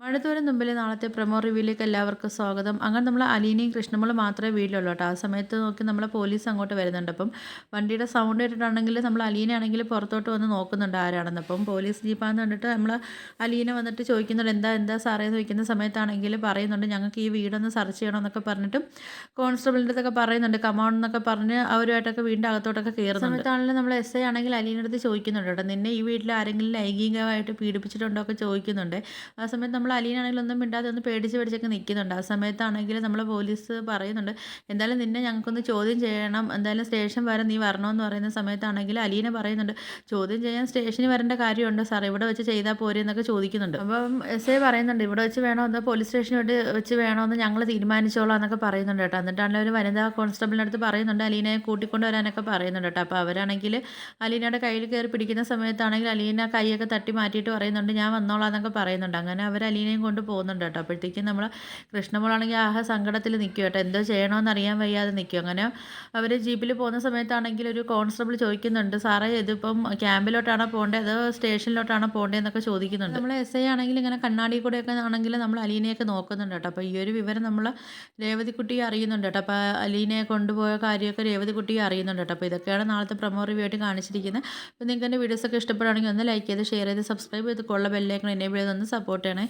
അടുത്തവരെ മുമ്പിൽ നാളത്തെ പ്രൊമോ റിവ്യൂയിലേക്ക് എല്ലാവർക്കും സ്വാഗതം. അങ്ങനെ നമ്മൾ അലീനയും കൃഷ്ണമോളും മാത്രമേ വീട്ടിലുള്ളൂ കേട്ടോ. ആ സമയത്ത് നോക്കി നമ്മളെ പോലീസ് അങ്ങോട്ട് വരുന്നുണ്ട്. അപ്പം വണ്ടിയുടെ സൗണ്ട് കേട്ടിട്ടാണെങ്കിൽ നമ്മൾ അലീനയാണെങ്കിൽ പുറത്തോട്ട് വന്ന് നോക്കുന്നുണ്ട് ആരാണെന്ന്. അപ്പം പോലീസ് ജീപ്പാന്ന് കണ്ടിട്ട് നമ്മൾ അലീന വന്നിട്ട് ചോദിക്കുന്നുണ്ട് എന്താ എന്താ സാറേ എന്ന് ചോദിക്കുന്ന സമയത്താണെങ്കിൽ പറയുന്നുണ്ട് ഞങ്ങൾക്ക് ഈ വീടൊന്ന് സെർച്ച് ചെയ്യണമെന്നൊക്കെ പറഞ്ഞിട്ടും കോൺസ്റ്റബിളിൻ്റെ അടുത്തൊക്കെ പറയുന്നുണ്ട് കമോൺ എന്നൊക്കെ പറഞ്ഞ് അവരുമായിട്ടൊക്കെ വീടിൻ്റെ അകത്തോട്ടൊക്കെ കയറുന്നുണ്ട്. സമയത്താണെങ്കിലും നമ്മൾ എസ് ഐ ആണെങ്കിൽ അലീനയുടെ അടുത്ത് ചോദിക്കുന്നുണ്ട് കേട്ടോ നിന്നെ ഈ വീട്ടിൽ ആരെങ്കിലും ലൈംഗികമായിട്ട് പീഡിപ്പിച്ചിട്ടുണ്ടോ ഒക്കെ ചോദിക്കുന്നുണ്ട്. ആ സമയത്ത് നമ്മൾ അലീനാണെങ്കിൽ ഒന്നും മിണ്ടാതെ ഒന്ന് പേടിച്ചൊക്കെ നിൽക്കുന്നുണ്ട്. ആ സമയത്താണെങ്കിൽ നമ്മൾ പോലീസ് പറയുന്നുണ്ട് എന്തായാലും നിന്നെ ഞങ്ങൾക്കൊന്ന് ചോദ്യം ചെയ്യണം, എന്തായാലും സ്റ്റേഷൻ വരെ നീ വരണമെന്ന് പറയുന്ന സമയത്താണെങ്കിൽ അലീന പറയുന്നുണ്ട് ചോദ്യം ചെയ്യാൻ സ്റ്റേഷനിൽ വരേണ്ട കാര്യമുണ്ടോ സാർ, ഇവിടെ വെച്ച് ചെയ്താൽ പോരെ എന്നൊക്കെ ചോദിക്കുന്നുണ്ട്. അപ്പം എസ് ഐ പറയുന്നുണ്ട് ഇവിടെ വെച്ച് വേണോ അതോ പോലീസ് സ്റ്റേഷനിൽ വെച്ച് വേണോ എന്ന് ഞങ്ങൾ തീരുമാനിച്ചോളാം എന്നൊക്കെ പറയുന്നുണ്ട് കേട്ടോ. എന്നിട്ടാണെങ്കിൽ ഒരു വനിതാ കോൺസ്റ്റബിളിൻ്റെ അടുത്ത് പറയുന്നുണ്ട് അലീനയെ കൂട്ടിക്കൊണ്ട് വരാനൊക്കെ പറയുന്നുണ്ട് കേട്ടോ. അപ്പോൾ അവരാണെങ്കിൽ അലീനയുടെ കയ്യിൽ കയറി പിടിക്കുന്ന സമയത്താണെങ്കിൽ അലീന കൈയൊക്കെ തട്ടി മാറ്റിയിട്ട് പറയുന്നുണ്ട് ഞാൻ വന്നോളാം എന്നൊക്കെ പറയുന്നുണ്ട്. അങ്ങനെ അവർ അലീനയും കൊണ്ട് പോകുന്നുണ്ട് കേട്ടോ. അപ്പോഴത്തേക്കും നമ്മൾ കൃഷ്ണമോളാണെങ്കിൽ സങ്കടത്തിൽ നിൽക്കും കേട്ടോ, എന്തോ ചെയ്യണമെന്ന് അറിയാൻ വയ്യാതെ നിൽക്കും. അങ്ങനെ അവർ ജീപ്പിൽ പോകുന്ന സമയത്താണെങ്കിൽ ഒരു കോൺസ്റ്റബിൾ ചോദിക്കുന്നുണ്ട് സാറേ ഇതിപ്പം ക്യാമ്പിലോട്ടാണോ പോകേണ്ടത് അതോ സ്റ്റേഷനിലോട്ടാണോ പോകേണ്ടതെന്നൊക്കെ ചോദിക്കുന്നുണ്ട്. നമ്മൾ എസ് ഐ ആണെങ്കിൽ ഇങ്ങനെ കണ്ണാടി കൂടെയൊക്കെ ആണെങ്കിൽ നമ്മൾ അലീനയൊക്കെ നോക്കുന്നുണ്ട് കേട്ടോ. അപ്പോൾ ഈ ഒരു വിവരം നമ്മൾ രേവതിക്കുട്ടിയെ അറിയുന്നുണ്ട് കേട്ടോ. അപ്പോൾ അലീനയെ കൊണ്ടുപോയ കാര്യമൊക്കെ രേവതിക്കുട്ടിയെ അറിയുന്നുണ്ട് കേട്ടോ. അപ്പോൾ ഇതൊക്കെയാണ് നാളത്തെ പ്രൊമോ റിവ്യൂ ആയിട്ട് കാണിച്ചിരിക്കുന്നത്. അപ്പോൾ നിങ്ങൾക്ക് എൻ്റെ വീഡിയോസൊക്കെ ഇഷ്ടപ്പെടുകയാണെങ്കിൽ ഒന്ന് ലൈക്ക് ചെയ്ത് ഷെയർ ചെയ്ത് സബ്സ്ക്രൈബ് ചെയ്ത് കൊള്ള ബെല്ലേക്കണം എനേബിൾ ചെയ്ത് ഒന്ന് സപ്പോർട്ട് ചെയ്യണേ.